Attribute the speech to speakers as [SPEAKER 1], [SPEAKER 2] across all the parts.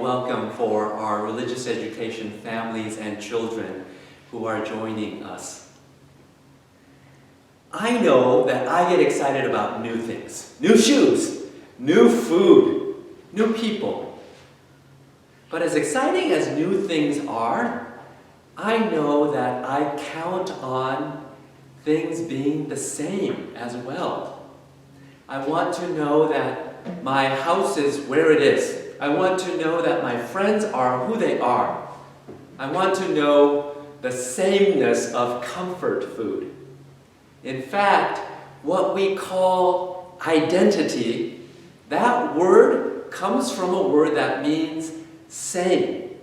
[SPEAKER 1] welcome for our religious education families and children who are joining us. I know that I get excited about new things, new shoes, new food, new people. But as exciting as new things are, I know that I count on things being the same as well. I want to know that my house is where it is. I want to know that my friends are who they are. I want to know the sameness of comfort food. In fact, what we call identity, that word comes from a word that means same.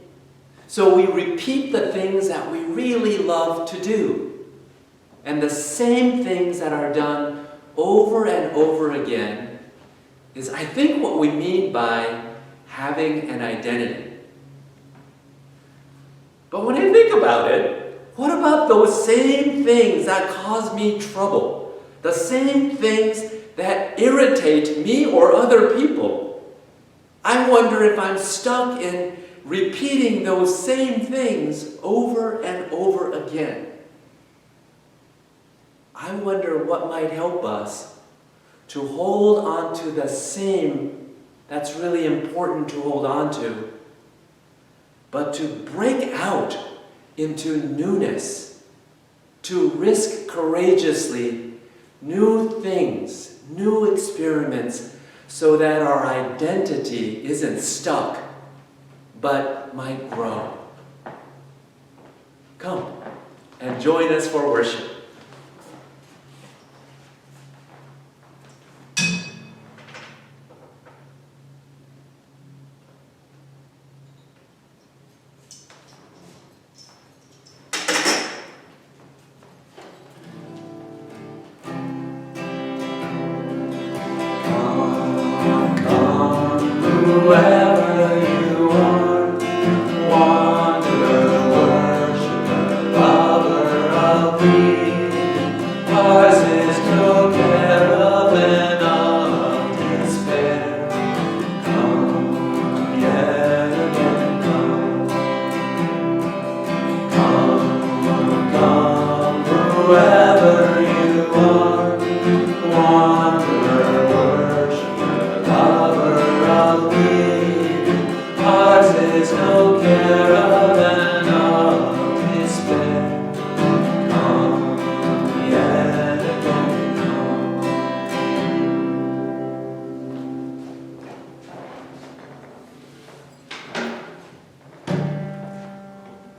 [SPEAKER 1] So we repeat the things that we really love to do. And the same things that are done over and over again is, I think, what we mean by having an identity. But when I think about it, what about those same things that cause me trouble? The same things that irritate me or other people? I wonder if I'm stuck in repeating those same things over and over again. I wonder what might help us to hold on to the same that's really important to hold on to, but to break out into newness, to risk courageously new things, new experiments, so that our identity isn't stuck, but might grow. Come and join us for worship.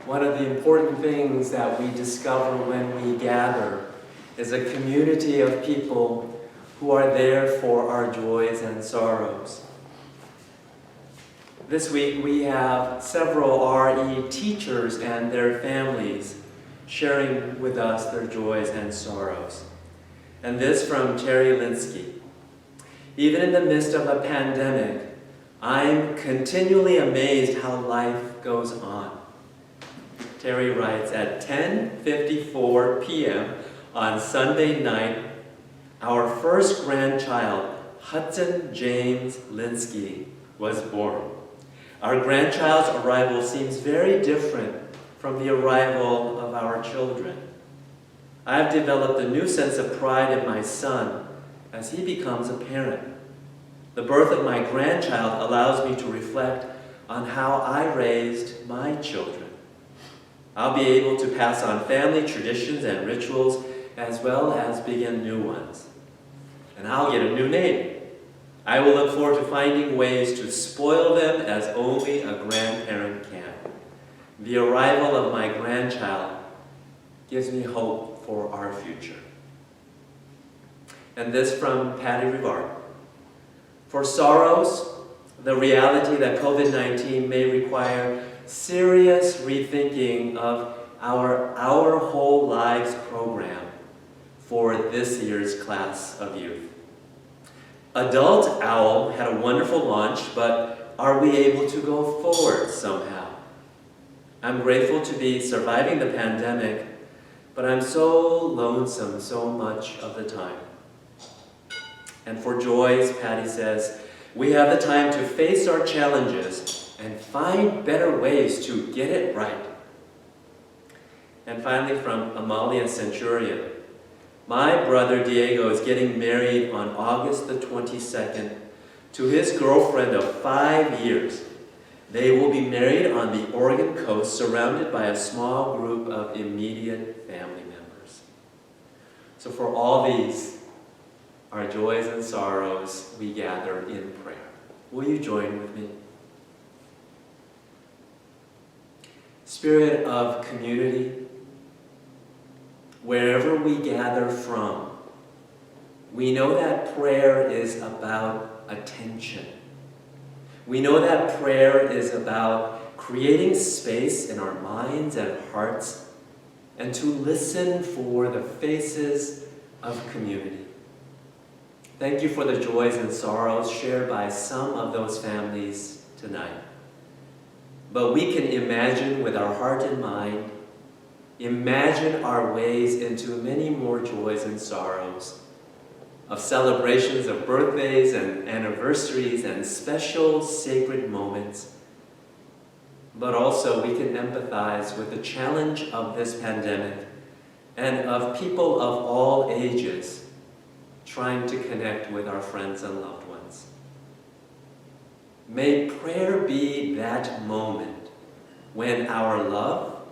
[SPEAKER 1] One of the important things that we discover when we gather is a community of people who are there for our joys and sorrows. This week we have several RE teachers and their families sharing with us their joys and sorrows. And this from Terry Linsky. Even in the midst of a pandemic, I'm continually amazed how life goes on. Terry writes, at 10:54 p.m. on Sunday night, our first grandchild, Hudson James Linsky, was born. Our grandchild's arrival seems very different from the arrival of our children. I have developed a new sense of pride in my son as he becomes a parent. The birth of my grandchild allows me to reflect on how I raised my children. I'll be able to pass on family traditions and rituals as well as begin new ones. And I'll get a new name. I will look forward to finding ways to spoil them as only a grandparent can. The arrival of my grandchild gives me hope for our future. And this from Patty Rivard. For sorrows, the reality that COVID-19 may require serious rethinking of our Whole Lives program for this year's class of youth. Adult OWL had a wonderful launch, but are we able to go forward somehow? I'm grateful to be surviving the pandemic, but I'm so lonesome so much of the time. And for joys, Patty says, we have the time to face our challenges and find better ways to get it right. And finally, from Amalia Centurion, my brother Diego is getting married on August the 22nd to his girlfriend of 5 years. They will be married on the Oregon coast, surrounded by a small group of immediate family members. So for all these, our joys and sorrows, we gather in prayer. Will you join with me? Spirit of community, wherever we gather from, we know that prayer is about attention. We know that prayer is about creating space in our minds and hearts and to listen for the faces of community. Thank you for the joys and sorrows shared by some of those families tonight. But we can imagine with our heart and mind, imagine our ways into many more joys and sorrows of celebrations of birthdays and anniversaries and special sacred moments. But also we can empathize with the challenge of this pandemic and of people of all ages trying to connect with our friends and loved ones. May prayer be that moment when our love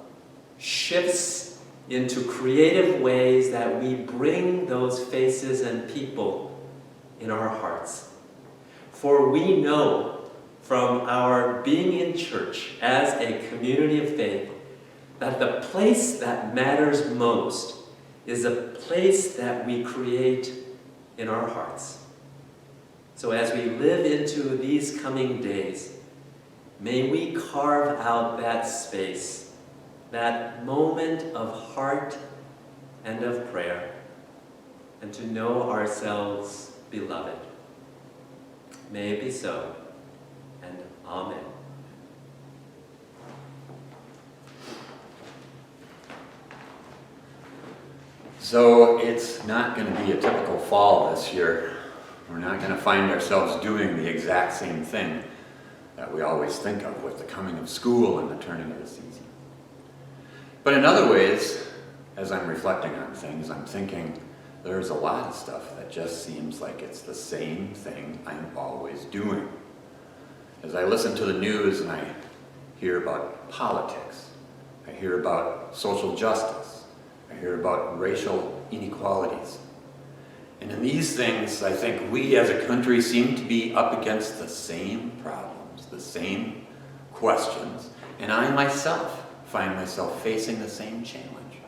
[SPEAKER 1] shifts into creative ways that we bring those faces and people in our hearts. For we know from our being in church as a community of faith that the place that matters most is a place that we create in our hearts. So as we live into these coming days, may we carve out that space, that moment of heart and of prayer, and to know ourselves beloved. May it be so, and Amen.
[SPEAKER 2] So it's not going to be a typical fall this year. We're not going to find ourselves doing the exact same thing that we always think of with the coming of school and the turning of the season. But in other ways, as I'm reflecting on things, I'm thinking there's a lot of stuff that just seems like it's the same thing I'm always doing. As I listen to the news and I hear about politics, I hear about social justice, I hear about racial inequalities. And in these things, I think we as a country seem to be up against the same problems, the same questions, and I myself find myself facing the same challenge.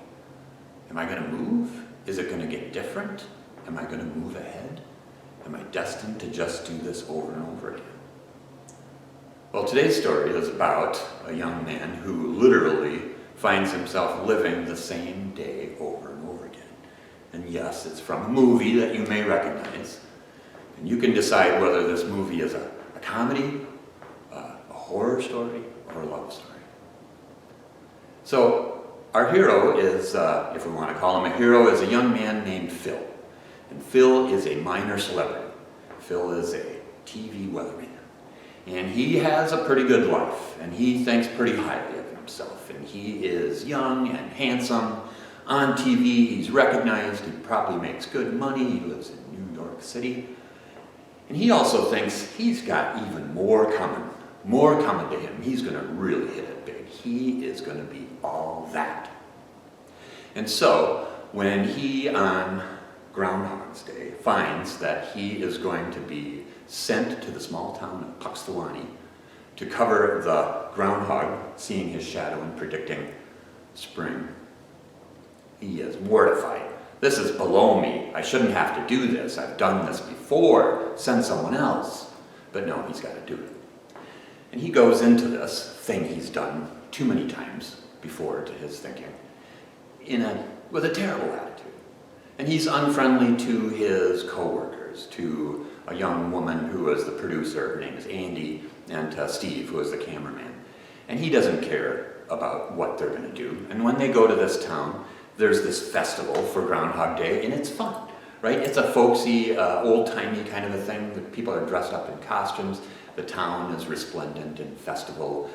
[SPEAKER 2] Am I going to move? Is it going to get different? Am I going to move ahead? Am I destined to just do this over and over again? Well, today's story is about a young man who literally finds himself living the same day over and over again. And yes, it's from a movie that you may recognize. And you can decide whether this movie is a comedy, a horror story, or a love story. So our hero is, if we want to call him a hero, is a young man named Phil. And Phil is a minor celebrity. Phil is a TV weatherman. And he has a pretty good life, and he thinks pretty highly of himself. And he is young and handsome. On TV, he's recognized. He probably makes good money. He lives in New York City. And he also thinks he's got even more coming to him. He's going to really hit it big. He is going to be all that. And so, when he, on Groundhog's Day, finds that he is going to be sent to the small town of Puxtawani to cover the groundhog, seeing his shadow and predicting spring, he is mortified. This is below me. I shouldn't have to do this. I've done this before. Send someone else. But no, he's got to do it. And he goes into this thing he's done too many times before, to his thinking, with a terrible attitude. And he's unfriendly to his co-workers, to a young woman who is the producer, her name is Andy, and to Steve, who is the cameraman. And he doesn't care about what they're going to do. And when they go to this town, there's this festival for Groundhog Day, and it's fun, right? It's a folksy, old-timey kind of a thing. The people are dressed up in costumes. The town is resplendent in festival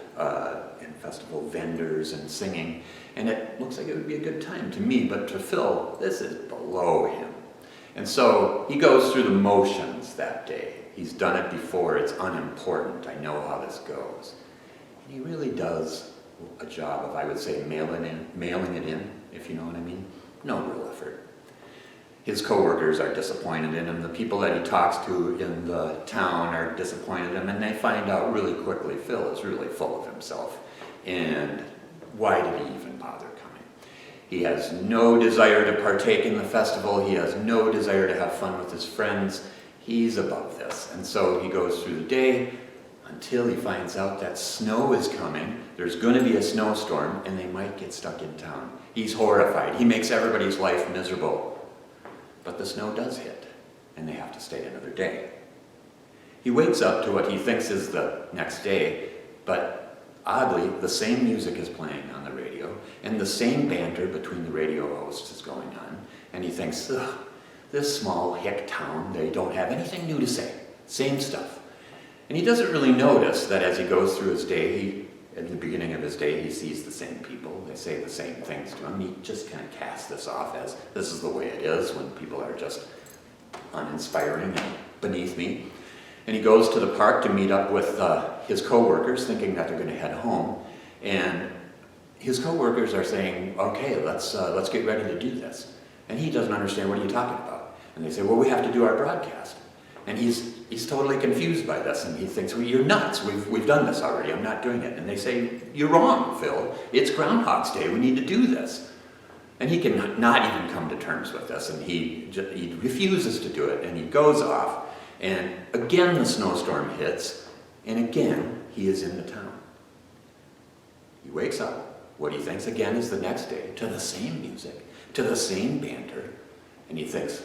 [SPEAKER 2] vendors and singing, and it looks like it would be a good time to me, but to Phil, this is below him. And so he goes through the motions that day. He's done it before, it's unimportant, I know how this goes. And he really does a job of, I would say, mailing it in, if you know what I mean. No real effort. His coworkers are disappointed in him. The people that he talks to in the town are disappointed in him, and they find out really quickly Phil is really full of himself. And why did he even bother coming? He has no desire to partake in the festival. He has no desire to have fun with his friends. He's above this. And so he goes through the day until he finds out that snow is coming. There's going to be a snowstorm, and they might get stuck in town. He's horrified. He makes everybody's life miserable. But the snow does hit, and they have to stay another day. He wakes up to what he thinks is the next day, but oddly, the same music is playing on the radio, and the same banter between the radio hosts is going on, and he thinks, ugh, this small hick town, they don't have anything new to say. Same stuff. And he doesn't really notice that as he goes through his day, at the beginning of his day, he sees the same people. They say the same things to him. He just kind of casts this off as, this is the way it is when people are just uninspiring and beneath me. And he goes to the park to meet up with his coworkers, thinking that they're going to head home. And his coworkers are saying, okay, let's get ready to do this. And he doesn't understand, what are you talking about? And they say, well, we have to do our broadcast. And he's totally confused by this, and he thinks, well, you're nuts. We've done this already. I'm not doing it. And they say, you're wrong, Phil. It's Groundhog's Day. We need to do this. And he can not even come to terms with this, and he refuses to do it, and he goes off. And again, the snowstorm hits, and again, he is in the town. He wakes up, what he thinks again is the next day, to the same music, to the same banter, and he thinks,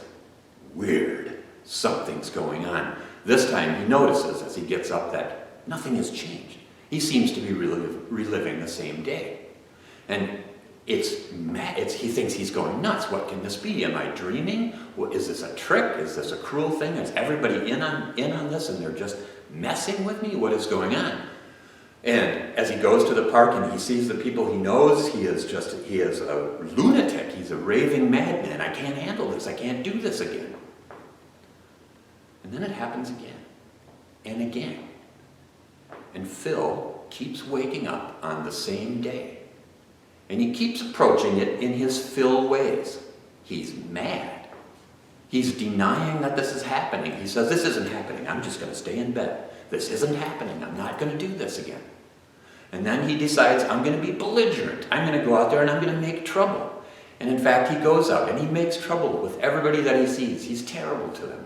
[SPEAKER 2] weird. Something's going on. This time he notices as he gets up that nothing has changed. He seems to be reliving the same day. And he thinks he's going nuts. What can this be? Am I dreaming? Is this a trick? Is this a cruel thing? Is everybody in on this and they're just messing with me? What is going on? And as he goes to the park and he sees the people he knows, he is a lunatic. He's a raving madman. I can't handle this. I can't do this again. And then it happens again and again. And Phil keeps waking up on the same day. And he keeps approaching it in his Phil ways. He's mad. He's denying that this is happening. He says, this isn't happening. I'm just going to stay in bed. This isn't happening. I'm not going to do this again. And then he decides, I'm going to be belligerent. I'm going to go out there and I'm going to make trouble. And in fact, he goes out and he makes trouble with everybody that he sees. He's terrible to them.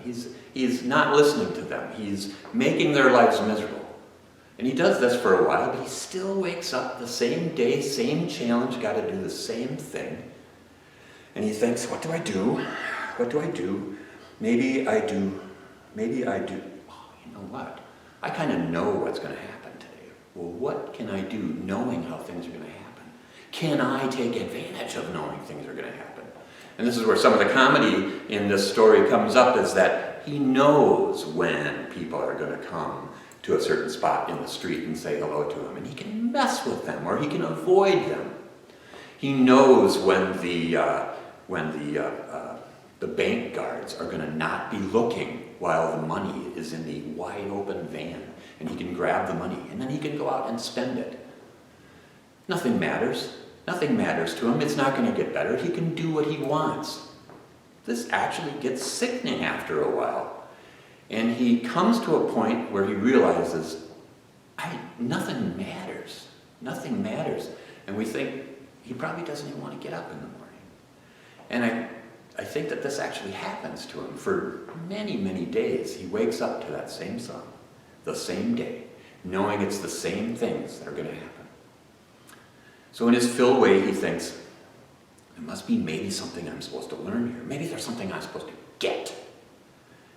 [SPEAKER 2] He's not listening to them. He's making their lives miserable. And he does this for a while, but he still wakes up the same day, same challenge, got to do the same thing. And he thinks, what do I do? What do I do? Maybe I do. Maybe I do. Oh, you know what? I kind of know what's going to happen today. Well, what can I do knowing how things are going to happen? Can I take advantage of knowing things are going to happen? And this is where some of the comedy in this story comes up, is that he knows when people are going to come to a certain spot in the street and say hello to him, and he can mess with them or he can avoid them. He knows when the bank guards are going to not be looking while the money is in the wide open van, and he can grab the money and then he can go out and spend it. Nothing matters. Nothing matters to him. It's not going to get better. He can do what he wants. This actually gets sickening after a while. And he comes to a point where he realizes, nothing matters. Nothing matters. And we think, he probably doesn't even want to get up in the morning. And I think that this actually happens to him for many, many days. He wakes up to that same song, the same day, knowing it's the same things that are going to happen. So in his Phil way, he thinks, there must be maybe something I'm supposed to learn here. Maybe there's something I'm supposed to get.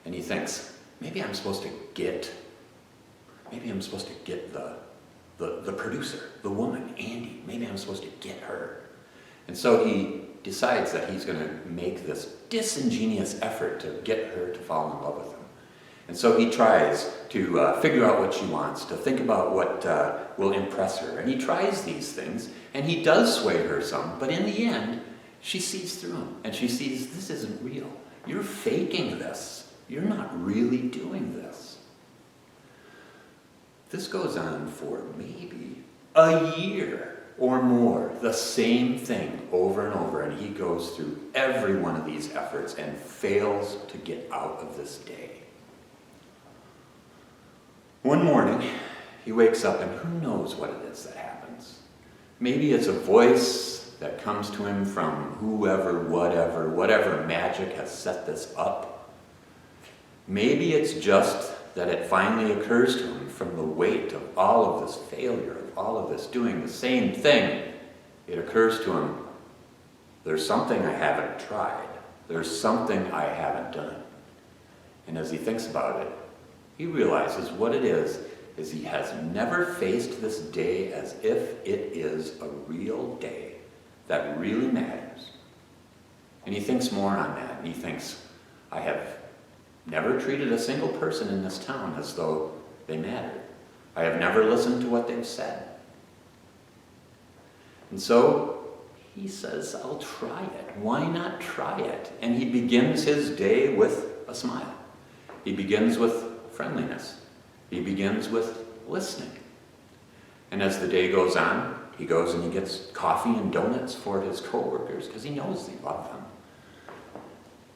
[SPEAKER 2] And he thinks, maybe I'm supposed to get the producer, the woman, Andy. Maybe I'm supposed to get her. And so he decides that he's going to make this disingenuous effort to get her to fall in love with him. And so he tries to figure out what she wants, to think about what will impress her. And he tries these things, and he does sway her some, but in the end, she sees through him, and she sees this isn't real. You're faking this. You're not really doing this. This goes on for maybe a year or more, the same thing over and over, and he goes through every one of these efforts and fails to get out of this day. One morning, he wakes up, and who knows what it is that happens. Maybe it's a voice that comes to him from whoever, whatever magic has set this up. Maybe it's just that it finally occurs to him from the weight of all of this failure, of all of this doing the same thing. It occurs to him, there's something I haven't tried. There's something I haven't done. And as he thinks about it, he realizes what it is he has never faced this day as if it is a real day that really matters. And he thinks more on that, and he thinks, I have never treated a single person in this town as though they mattered. I have never listened to what they've said. And so he says, I'll try it. Why not try it? And he begins his day with a smile. He begins with friendliness. He begins with listening. And as the day goes on, he goes and he gets coffee and donuts for his co-workers because he knows they love them.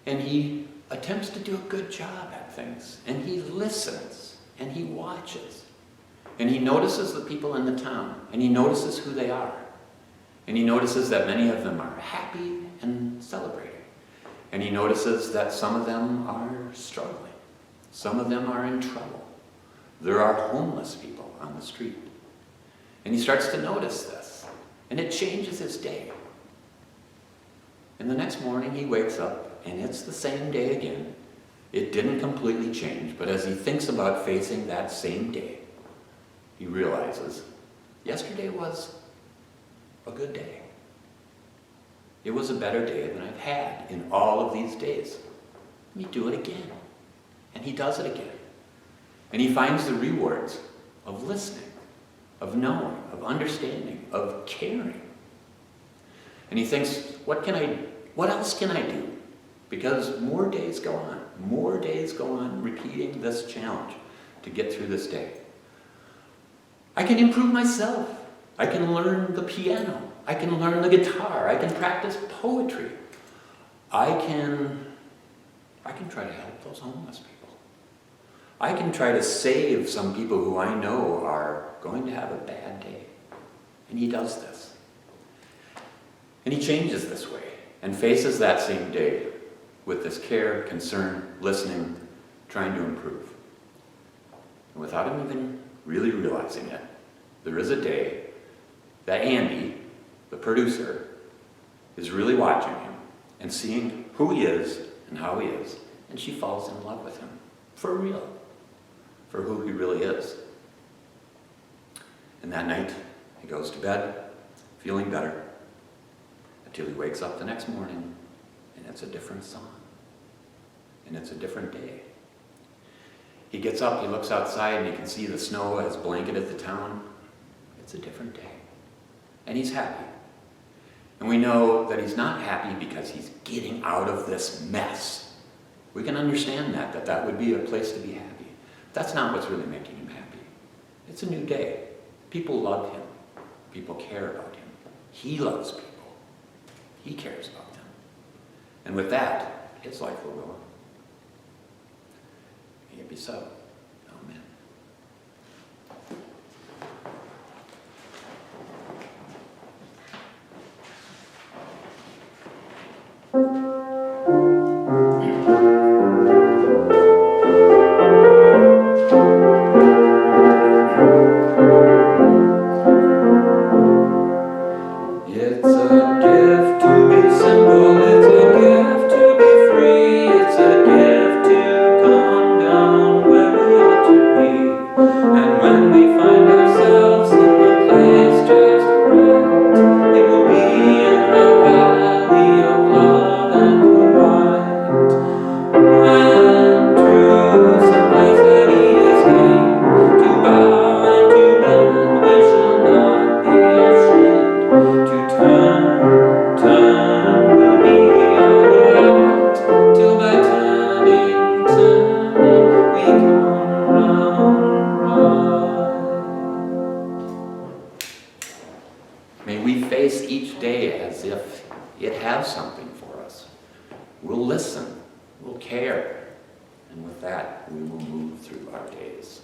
[SPEAKER 2] And he attempts to do a good job at things. And he listens and he watches. And he notices the people in the town, and he notices who they are. And he notices that many of them are happy and celebrating. And he notices that some of them are struggling. Some of them are in trouble. There are homeless people on the street. And he starts to notice this, and it changes his day. And the next morning he wakes up, and it's the same day again. It didn't completely change, but as he thinks about facing that same day, he realizes, yesterday was a good day. It was a better day than I've had in all of these days. Let me do it again. And he does it again. And he finds the rewards of listening, of knowing, of understanding, of caring. And he thinks, what else can I do? Because more days go on repeating this challenge to get through this day. I can improve myself. I can learn the piano. I can learn the guitar. I can practice poetry. I can try to help those homeless people. I can try to save some people who I know are going to have a bad day. And he does this. And he changes this way and faces that same day with this care, concern, listening, trying to improve. And without him even really realizing it, there is a day that Andy, the producer, is really watching him and seeing who he is and how he is, and she falls in love with him, for real, for who he really is. And that night, he goes to bed, feeling better, until he wakes up the next morning, and it's a different song, and it's a different day. He gets up, he looks outside, and he can see the snow has blanketed the town. It's a different day. And he's happy. And we know that he's not happy because he's getting out of this mess. We can understand that would be a place to be happy. That's not what's really making him happy. It's a new day. People love him. People care about him. He loves people. He cares about them. And with that, his life will go on. May it be so. Amen.
[SPEAKER 3] Down where
[SPEAKER 2] it has something for us. We'll listen, we'll care, and with that, we will move through our days.